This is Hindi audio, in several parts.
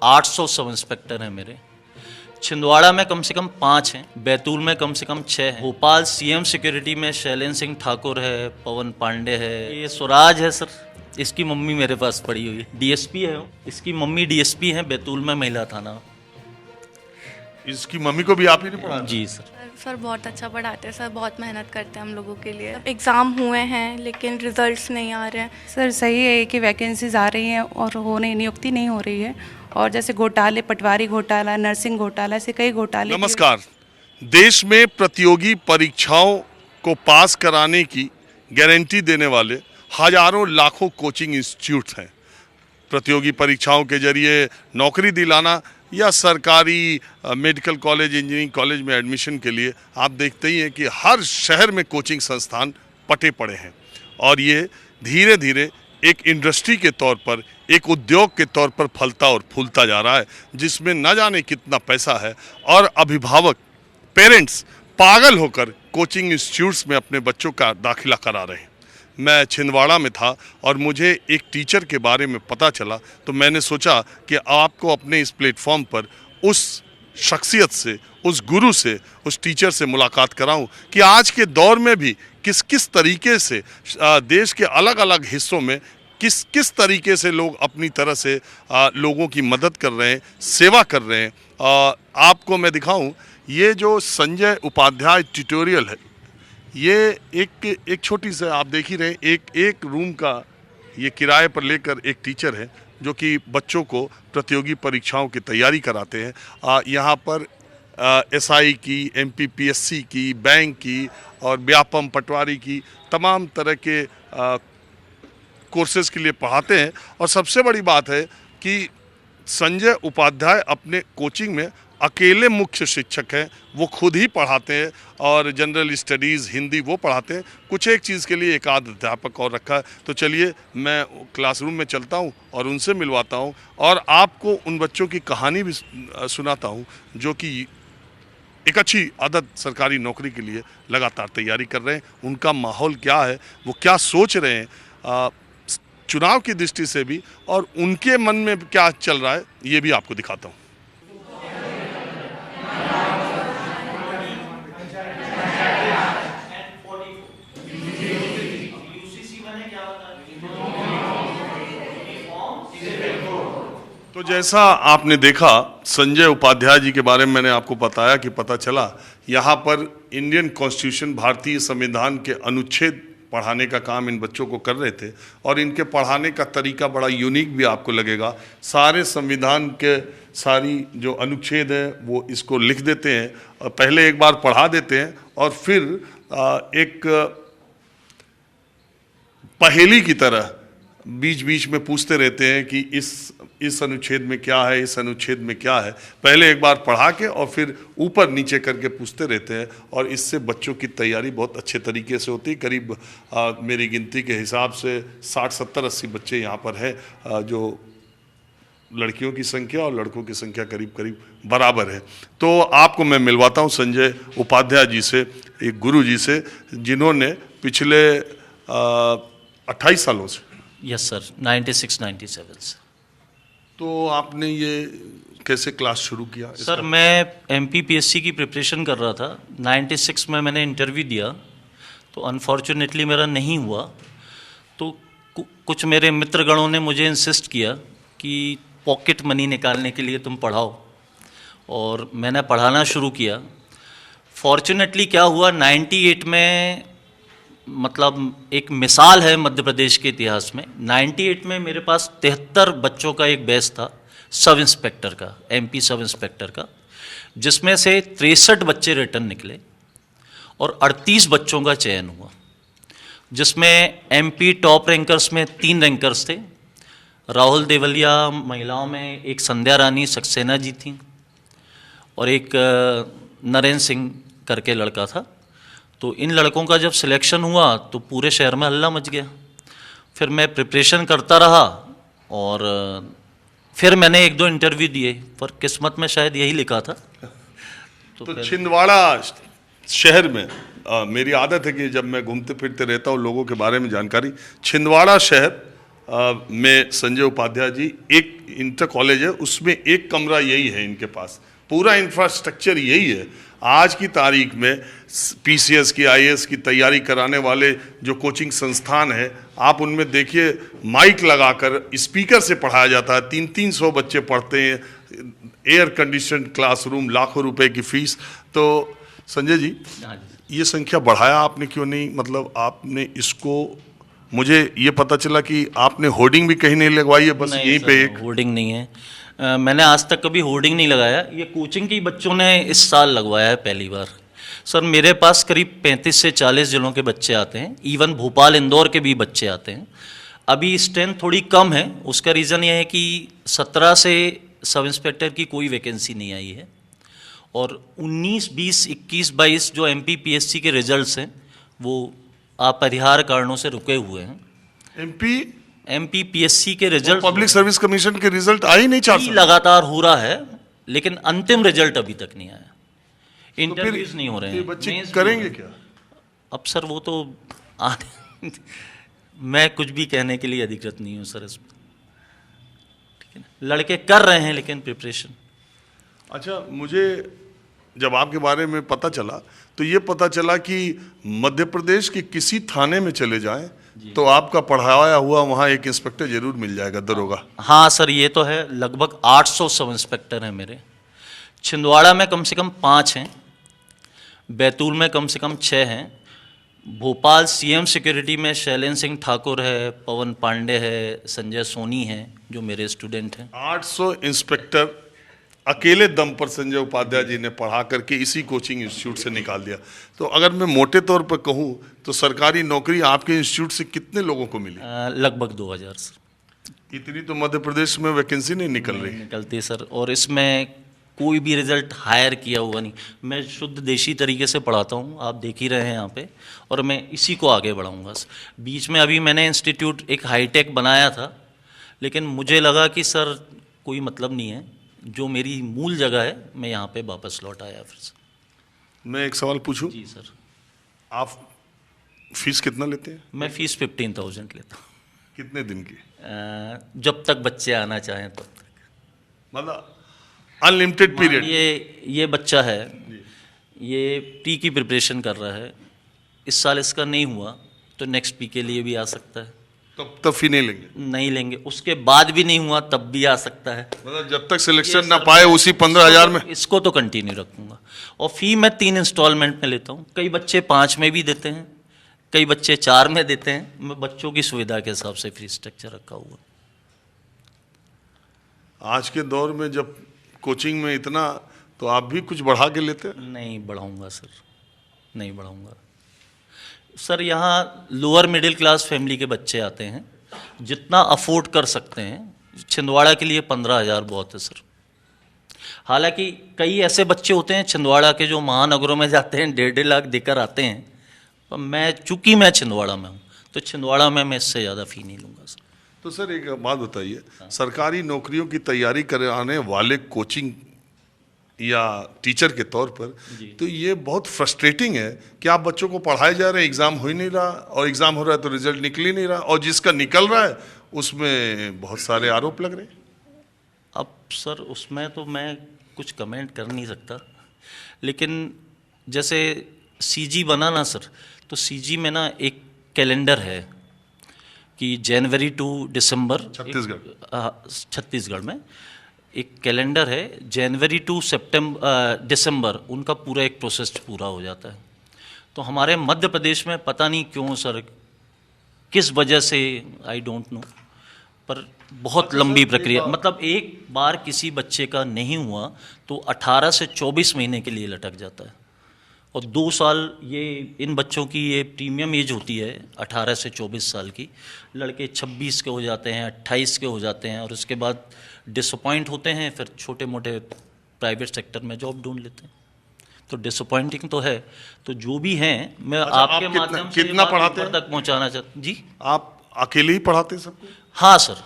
800 सब इंस्पेक्टर हैं मेरे। छिंदवाड़ा में कम से कम 5 हैं, बैतूल में कम से कम 6 हैं, भोपाल सीएम सिक्योरिटी में शैलेंद्र सिंह ठाकुर है, पवन पांडे है, ये स्वराज है सर, इसकी मम्मी मेरे पास पड़ी हुई है, डीएसपी है वो, इसकी मम्मी डीएसपी है बैतूल में महिला थाना। इसकी मम्मी को भी आप ही ने पढ़ाया? जी सर। सर बहुत अच्छा पढ़ाते हैं सर, बहुत मेहनत करते हैं हम लोगों के लिए। एग्ज़ाम हुए हैं लेकिन रिजल्ट्स नहीं आ रहे हैं। सर सही है कि वैकेंसीज आ रही हैं और होने नियुक्ति नहीं हो रही है, और जैसे घोटाले, पटवारी घोटाला, नर्सिंग घोटाला, ऐसे कई घोटाले। नमस्कार। देश में प्रतियोगी परीक्षाओं को पास कराने की गारंटी देने वाले हजारों लाखों कोचिंग इंस्टीट्यूट हैं। प्रतियोगी परीक्षाओं के जरिए नौकरी दिलाना या सरकारी मेडिकल कॉलेज, इंजीनियरिंग कॉलेज में एडमिशन के लिए आप देखते ही हैं कि हर शहर में कोचिंग संस्थान पटे पड़े हैं, और ये धीरे धीरे एक इंडस्ट्री के तौर पर, एक उद्योग के तौर पर फलता और फूलता जा रहा है, जिसमें न जाने कितना पैसा है, और अभिभावक, पेरेंट्स पागल होकर कोचिंग इंस्टीट्यूट्स में अपने बच्चों का दाखिला करा रहे हैं। मैं छिंदवाड़ा में था और मुझे एक टीचर के बारे में पता चला, तो मैंने सोचा कि आपको अपने इस प्लेटफॉर्म पर उस शख्सियत से, उस गुरु से, उस टीचर से मुलाकात कराऊं कि आज के दौर में भी किस किस तरीके से देश के अलग अलग हिस्सों में किस किस तरीके से लोग अपनी तरह से लोगों की मदद कर रहे हैं, सेवा कर रहे हैं। आपको मैं दिखाऊं, ये जो संजय उपाध्याय ट्यूटोरियल है, ये एक छोटी सी, आप देख ही रहे, एक रूम का ये किराए पर लेकर एक टीचर है जो कि बच्चों को प्रतियोगी परीक्षाओं की तैयारी कराते हैं। यहाँ पर एसआई की, एमपीपीएससी की, बैंक की और व्यापम, पटवारी की तमाम तरह के कोर्सेज के लिए पढ़ाते हैं। और सबसे बड़ी बात है कि संजय उपाध्याय अपने कोचिंग में अकेले मुख्य शिक्षक हैं, वो खुद ही पढ़ाते हैं, और जनरल स्टडीज़, हिंदी वो पढ़ाते हैं। कुछ एक चीज़ के लिए एक आध अध्यापक और रखा है। तो चलिए मैं क्लासरूम में चलता हूँ और उनसे मिलवाता हूँ, और आपको उन बच्चों की कहानी भी सुनाता हूँ जो कि एक अच्छी आदत सरकारी नौकरी के लिए लगातार तैयारी कर रहे हैं। उनका माहौल क्या है, वो क्या सोच रहे हैं चुनाव की दृष्टि से भी, और उनके मन में क्या चल रहा है, ये भी आपको दिखाता हूँ। तो जैसा आपने देखा, संजय उपाध्याय जी के बारे में मैंने आपको बताया कि पता चला यहाँ पर इंडियन कॉन्स्टिट्यूशन, भारतीय संविधान के अनुच्छेद पढ़ाने का काम इन बच्चों को कर रहे थे, और इनके पढ़ाने का तरीका बड़ा यूनिक भी आपको लगेगा। सारे संविधान के सारी जो अनुच्छेद हैं वो इसको लिख देते हैं, और पहले एक बार पढ़ा देते हैं, और फिर एक पहेली की तरह बीच बीच में पूछते रहते हैं कि इस अनुच्छेद में क्या है, इस अनुच्छेद में क्या है। पहले एक बार पढ़ा के और फिर ऊपर नीचे करके पूछते रहते हैं, और इससे बच्चों की तैयारी बहुत अच्छे तरीके से होती है। करीब मेरी गिनती के हिसाब से 60, 70, 80 बच्चे यहाँ पर हैं, जो लड़कियों की संख्या और लड़कों की संख्या करीब करीब बराबर है। तो आपको मैं मिलवाता हूँ संजय उपाध्याय जी से, एक गुरु जी से, जिन्होंने पिछले 28 सालों से, यस सर, 96-97 से। तो आपने ये कैसे क्लास शुरू किया? सर मैं एमपीपीएससी की प्रिपरेशन कर रहा था। 96 में मैंने इंटरव्यू दिया, तो अनफॉर्चुनेटली मेरा नहीं हुआ। तो कुछ मेरे मित्रगणों ने मुझे इंसिस्ट किया कि पॉकेट मनी निकालने के लिए तुम पढ़ाओ, और मैंने पढ़ाना शुरू किया। फॉर्चुनेटली क्या हुआ, 98 में, मतलब एक मिसाल है मध्य प्रदेश के इतिहास में, 98 में मेरे पास 73 बच्चों का एक बैच था सब इंस्पेक्टर का, एमपी सब इंस्पेक्टर का, जिसमें से 63 बच्चे रिटर्न निकले और 38 बच्चों का चयन हुआ, जिसमें एमपी टॉप रैंकर्स में 3 रैंकर्स थे। राहुल देवलिया, महिलाओं में एक संध्या रानी सक्सेना जी थी, और एक नरेंद्र सिंह करके लड़का था। तो इन लड़कों का जब सिलेक्शन हुआ तो पूरे शहर में हल्ला मच गया। फिर मैं प्रिपरेशन करता रहा, और फिर मैंने 1-2 इंटरव्यू दिए, पर किस्मत में शायद यही लिखा था। तो छिंदवाड़ा शहर में मेरी आदत है कि जब मैं घूमते फिरते रहता हूँ लोगों के बारे में जानकारी, छिंदवाड़ा शहर में संजय उपाध्याय जी, एक इंटर कॉलेज है, उसमें एक कमरा यही है इनके पास, पूरा इंफ्रास्ट्रक्चर यही है। आज की तारीख में पीसीएस की, आईएएस की तैयारी कराने वाले जो कोचिंग संस्थान है, आप उनमें देखिए माइक लगाकर स्पीकर से पढ़ाया जाता है, 300 बच्चे पढ़ते हैं, एयर कंडीशन क्लासरूम, लाखों रुपए की फीस। तो संजय जी, ये संख्या बढ़ाया आपने क्यों नहीं? मतलब आपने इसको, मुझे ये पता चला कि आपने होर्डिंग भी कहीं नहीं लगवाई है, बस यहीं पे एक होर्डिंग नहीं है। मैंने आज तक कभी होर्डिंग नहीं लगाया। ये कोचिंग की बच्चों ने इस साल लगवाया है पहली बार। सर मेरे पास करीब 35 से 40 जिलों के बच्चे आते हैं, इवन भोपाल इंदौर के भी बच्चे आते हैं। अभी स्ट्रेंथ थोड़ी कम है, उसका रीज़न ये है कि 17 से सब इंस्पेक्टर की कोई वैकेंसी नहीं आई है, और 19, 20, 21, 22 जो MPPSC के रिजल्ट्स हैं वो अपरिहार्य कारणों से रुके हुए हैं। MPPSC के रिजल्ट, पब्लिक सर्विस कमीशन के रिजल्ट आ ही नहीं, 4 साल लगातार हो रहा है, लेकिन अंतिम रिजल्ट अभी तक नहीं आया। इंटरव्यूज नहीं हो रहे हैं, बच्चे करेंगे क्या? अब सर वो तो मैं कुछ भी कहने के लिए अधिकृत नहीं हूँ सर इसमें, ठीक है ना। लड़के कर रहे हैं लेकिन प्रिपरेशन। अच्छा, मुझे जब आपके बारे में पता चला तो ये पता चला कि मध्य प्रदेश के किसी थाने में चले जाएं तो आपका पढ़ाया हुआ वहाँ एक इंस्पेक्टर जरूर मिल जाएगा, दरोगा। हाँ सर, ये तो है। लगभग 800 सब इंस्पेक्टर हैं मेरे। छिंदवाड़ा में कम से कम 5 हैं, बैतूल में कम से कम 6 हैं, भोपाल CM सिक्योरिटी में शैलेंद्र सिंह ठाकुर है, पवन पांडे है, संजय सोनी है जो मेरे स्टूडेंट हैं। 800 इंस्पेक्टर अकेले दम पर संजय उपाध्याय जी ने पढ़ा करके इसी कोचिंग इंस्टीट्यूट से निकाल दिया। तो अगर मैं मोटे तौर पर कहूँ तो सरकारी नौकरी आपके इंस्टीट्यूट से कितने लोगों को मिली? लगभग 2000 सर। इतनी तो मध्य प्रदेश में वैकेंसी नहीं निकल रही। निकलती सर, और इसमें कोई भी रिजल्ट हायर किया हुआ नहीं। मैं शुद्ध देशी तरीके से पढ़ाता हूँ, आप देख ही रहे हैं यहाँ पे, और मैं इसी को आगे बढ़ाऊँगा। बीच में अभी मैंने इंस्टीट्यूट एक हाईटेक बनाया था, लेकिन मुझे लगा कि सर कोई मतलब नहीं है, जो मेरी मूल जगह है मैं यहाँ पे वापस लौट आया फिर से। मैं एक सवाल पूछूं? जी सर। आप फीस कितना लेते हैं? मैं फ़ीस 15,000 लेता हूँ। कितने दिन की? जब तक बच्चे आना चाहें तब तक। मतलब अनलिमिटेड पीरियड? ये बच्चा है, ये प्री की प्रिपरेशन कर रहा है, इस साल इसका नहीं हुआ तो नेक्स्ट पी के लिए भी आ सकता है। तब फी नहीं लेंगे? नहीं लेंगे। उसके बाद भी नहीं हुआ तब भी आ सकता है। मतलब जब तक सिलेक्शन ना पाए उसी 15,000 में? इसको तो कंटिन्यू रखूंगा। और फी मैं 3 इंस्टॉलमेंट में लेता हूँ। कई बच्चे 5 में भी देते हैं, कई बच्चे 4 में देते हैं। मैं बच्चों की सुविधा के हिसाब से फी स्ट्रक्चर रखा हुआ। आज के दौर में जब कोचिंग में इतना, तो आप भी कुछ बढ़ा के लेते हैं? नहीं बढ़ाऊंगा सर, नहीं बढ़ाऊंगा सर। यहाँ लोअर मिडिल क्लास फैमिली के बच्चे आते हैं, जितना अफोर्ड कर सकते हैं। छिंदवाड़ा के लिए 15,000 बहुत है सर। हालांकि कई ऐसे बच्चे होते हैं छिंदवाड़ा के जो महानगरों में जाते हैं, 1.5 लाख देकर आते हैं, पर मैं चूंकि मैं छिंदवाड़ा में हूँ तो छिंदवाड़ा में मैं इससे ज़्यादा फ़ी नहीं लूँगा सर। तो सर एक बात बताइए, सरकारी नौकरियों की तैयारी कराने वाले कोचिंग या टीचर के तौर पर, तो ये बहुत फ्रस्ट्रेटिंग है कि आप बच्चों को पढ़ाए जा रहे हैं, एग्ज़ाम हो ही नहीं रहा, और एग्ज़ाम हो रहा है तो रिजल्ट निकल ही नहीं रहा, और जिसका निकल रहा है उसमें बहुत सारे आरोप लग रहे हैं। अब सर उसमें तो मैं कुछ कमेंट कर नहीं सकता, लेकिन जैसे CG बना ना सर, तो CG में ना एक कैलेंडर है कि जनवरी टू दिसंबर, छत्तीसगढ़ में एक कैलेंडर है, जनवरी टू दिसंबर उनका पूरा एक प्रोसेस पूरा हो जाता है। तो हमारे मध्य प्रदेश में पता नहीं क्यों सर, किस वजह से, आई डोंट नो, पर बहुत लंबी प्रक्रिया। मतलब एक बार किसी बच्चे का नहीं हुआ तो 18 से 24 महीने के लिए लटक जाता है, और 2 साल ये इन बच्चों की ये प्रीमियम एज होती है 18 से 24 साल की। लड़के 26 के हो जाते हैं, 28 के हो जाते हैं, और उसके बाद डिसअपॉइंट होते हैं, फिर छोटे मोटे प्राइवेट सेक्टर में जॉब ढूंढ लेते हैं। तो डिसअपॉइंटिंग तो है। तो जो भी हैं, मैं आपके माध्यम से कितना पढ़ाते हैं तक पहुंचाना चाहता। जी, आप अकेले ही पढ़ाते हैं सबको? हाँ सर,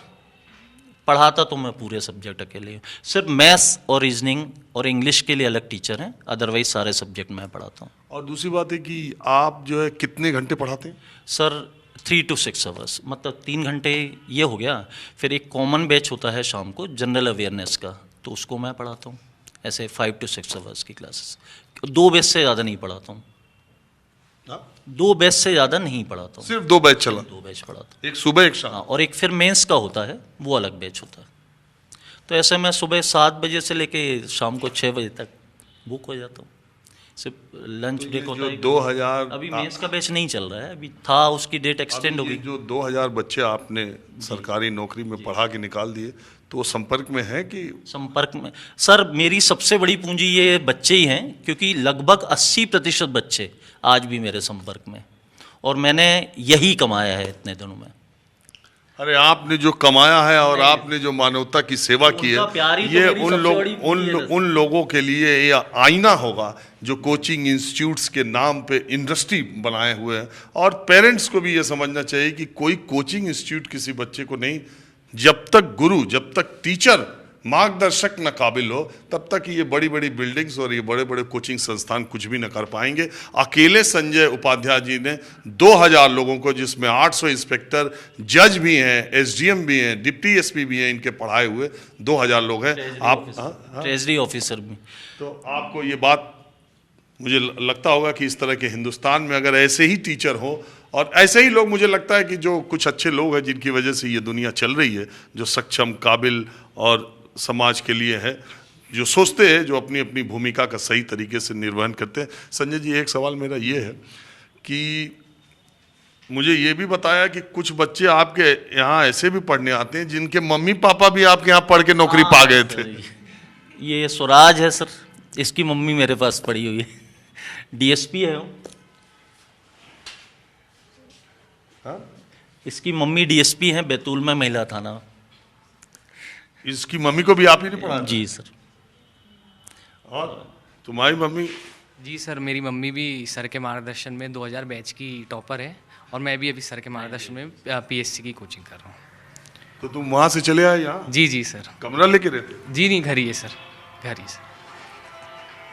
पढ़ाता तो मैं पूरे सब्जेक्ट अकेले हूँ। सिर्फ मैथ्स और रीजनिंग और इंग्लिश के लिए अलग टीचर हैं, अदरवाइज सारे सब्जेक्ट मैं पढ़ाता हूँ। और दूसरी बात है कि आप जो है कितने घंटे पढ़ाते हैं? सर 3 to 6 आवर्स, मतलब 3 घंटे ये हो गया। फिर एक कॉमन बैच होता है शाम को जनरल अवेयरनेस का, तो उसको मैं पढ़ाता हूँ। ऐसे 5 to 6 आवर्स की क्लासेस, 2 बैच से ज़्यादा नहीं पढ़ाता हूँ। 2 बैच से ज़्यादा नहीं पढ़ाता हूँ, सिर्फ 2 बैच चला, 2 बैच पढ़ाता एक सुबह एक हूँ। शाम। हाँ, और एक फिर मेंस का होता है, वो अलग बैच होता है। तो ऐसे मैं सुबह 7 बजे से लेके शाम को 6 बजे तक बुक हो जाता हूँ। सिर्फ लंच ब्रेक होता जो है। 2000 अभी मेंस का बैच नहीं चल रहा है, अभी था, उसकी डेट एक्सटेंड हो ये गई। जो 2000 बच्चे आपने सरकारी नौकरी में पढ़ा के निकाल दिए, तो वो संपर्क में है कि संपर्क में सर, मेरी सबसे बड़ी पूंजी ये बच्चे ही हैं, क्योंकि लगभग 80% बच्चे आज भी मेरे संपर्क में, और मैंने यही कमाया है इतने दिनों में। अरे आपने जो कमाया है और आपने जो मानवता की सेवा की उनका प्यार है, ही तो ये मेरी सबसे बड़ी पूंजी है। उन लोगों के लिए ये आईना होगा जो कोचिंग इंस्टीट्यूट्स के नाम पे इंडस्ट्री बनाए हुए हैं। और पेरेंट्स को भी ये समझना चाहिए कि कोई कोचिंग इंस्टीट्यूट किसी बच्चे को नहीं, जब तक गुरु, जब तक टीचर, मार्गदर्शक न काबिल हो, तब तक ये बड़ी बड़ी बिल्डिंग्स और ये बड़े बड़े कोचिंग संस्थान कुछ भी न कर पाएंगे। अकेले संजय उपाध्याय जी ने 2000 लोगों को, जिसमें 800 इंस्पेक्टर, जज भी हैं, एसडीएम भी हैं, डिप्टी एसपी भी हैं, इनके पढ़ाए हुए 2000 लोग हैं। आप ट्रेजरी ऑफिसर भी। तो आपको ये बात, मुझे लगता होगा कि इस तरह के हिंदुस्तान में अगर ऐसे ही टीचर हो और ऐसे ही लोग, मुझे लगता है कि जो कुछ अच्छे लोग हैं जिनकी वजह से ये दुनिया चल रही है, जो सक्षम, काबिल और समाज के लिए है, जो सोचते हैं, जो अपनी अपनी भूमिका का सही तरीके से निर्वहन करते हैं। संजय जी, एक सवाल मेरा ये है कि मुझे ये भी बताया कि कुछ बच्चे आपके यहाँ ऐसे भी पढ़ने आते हैं जिनके मम्मी पापा भी आपके यहाँ पढ़ के नौकरी पा गए थे। ये स्वराज है सर, इसकी मम्मी मेरे पास पढ़ी हुई है, डीएसपी है वो। इसकी मम्मी डीएसपी है बैतूल में, महिला थाना। इसकी मम्मी को भी आप ही ने पढ़ाया? जी सर। और तुम्हारी मम्मी? जी सर, मेरी मम्मी भी सर के मार्गदर्शन में 2000 बैच की टॉपर है, और मैं भी अभी सर के मार्गदर्शन में पीएससी की कोचिंग कर रहा हूँ। तो तुम वहाँ से चले आए यहाँ? जी जी सर। कमरा लेके रहते? जी नहीं, घर ही है सर, घर ही सर।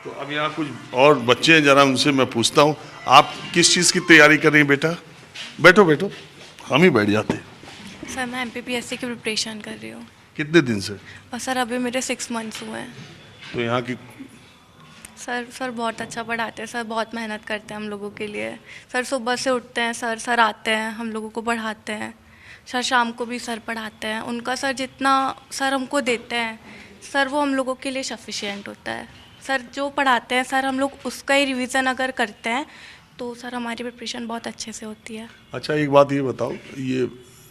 तो अब यहाँ कुछ और बच्चे हैं, जरा उनसे मैं पूछता हूँ, आप किस चीज़ की तैयारी कर रही हैं बेटा? बैठो बैठो, हम ही बैठ जाते हैं। सर मैं MPPSC की प्रिपरेशन कर रही हूँ। कितने दिन से? और सर अभी मेरे 6 मंथ्स हुए हैं। तो यहाँ की सर बहुत अच्छा पढ़ाते हैं सर, बहुत मेहनत करते हैं हम लोगों के लिए। सर सुबह से उठते हैं सर आते हैं, हम लोगों को पढ़ाते हैं। सर शाम को भी सर पढ़ाते हैं। उनका सर जितना सर हमको देते हैं सर, वो हम लोगों के लिए सफिशिएंट होता है। सर जो पढ़ाते हैं सर, हम लोग उसका ही रिवीजन अगर करते हैं तो सर हमारी प्रिपरेशन बहुत अच्छे से होती है। अच्छा, एक बात ये बताओ, ये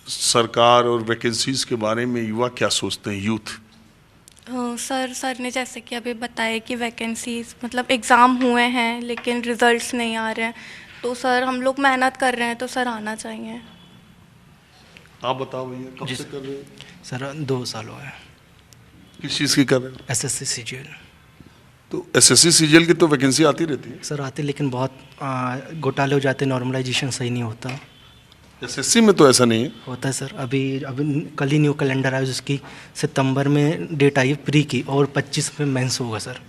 सरकार और वैकेंसीज के बारे में युवा क्या सोचते हैं, यूथ? सर ने जैसे कि अभी बताया कि वैकेंसीज मतलब एग्ज़ाम हुए हैं लेकिन रिजल्ट्स नहीं आ रहे हैं, तो सर हम लोग मेहनत कर रहे हैं, तो सर आना चाहिए। आप बताओ भैया, कब से कर रहे हो? सर 2 साल हो गए। किस चीज़ की कर रहे हो? SSC CGL। तो SSC CGL की तो वैकेंसी आती रहती है सर आते, लेकिन बहुत घोटाले हो जाते हैं, नॉर्मलाइजेशन सही नहीं होता। SSC में तो ऐसा नहीं है। होता है सर। अभी कल ही न्यू कैलेंडर आया, जिसकी सितंबर में डेट आई प्री की, और 25 में मेंस होगा सर।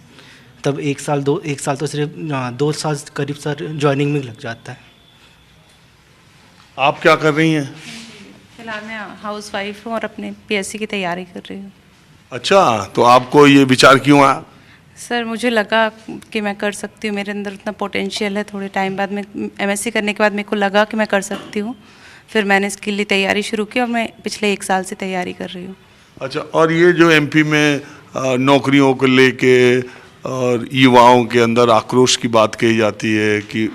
तब 1 साल तो सिर्फ 2 साल करीब सर ज्वाइनिंग में लग जाता है। आप क्या कर रही हैं? फिलहाल मैं हाउस वाइफ हूँ और अपने PSC की तैयारी कर रही हूँ। अच्छा, तो आपको ये विचार क्यों आया? सर मुझे लगा कि मैं कर सकती हूँ, मेरे अंदर उतना पोटेंशियल है। थोड़े टाइम बाद में MSc करने के बाद मेरे को लगा कि मैं कर सकती हूँ, फिर मैंने इसके लिए तैयारी शुरू की और मैं पिछले 1 साल से तैयारी कर रही हूँ। अच्छा, और ये जो MP में नौकरियों को लेके और युवाओं के अंदर आक्रोश की बात कही जाती है कि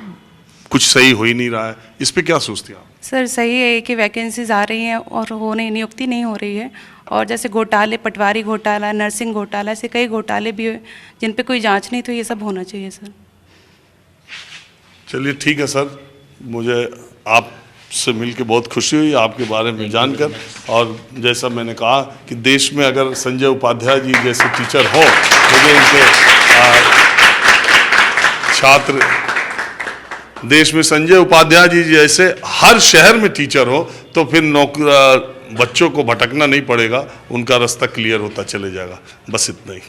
कुछ सही हो ही नहीं रहा है, इस पे क्या सोचती हैं आप? सर सही है कि वैकेंसीज आ रही हैं और नियुक्ति नहीं हो रही है, और जैसे घोटाले, पटवारी घोटाला, नर्सिंग घोटाला, ऐसे कई घोटाले भी हुए जिन पे कोई जांच नहीं, तो ये सब होना चाहिए सर। चलिए ठीक है सर, मुझे आपसे मिलके बहुत खुशी हुई, आपके बारे में जानकर। और जैसा मैंने कहा कि देश में अगर संजय उपाध्याय जी जैसे टीचर हो, मुझे इनके छात्र, देश में संजय उपाध्याय जी जैसे हर शहर में टीचर हो, तो फिर बच्चों को भटकना नहीं पड़ेगा, उनका रास्ता क्लियर होता चले जाएगा। बस इतना ही।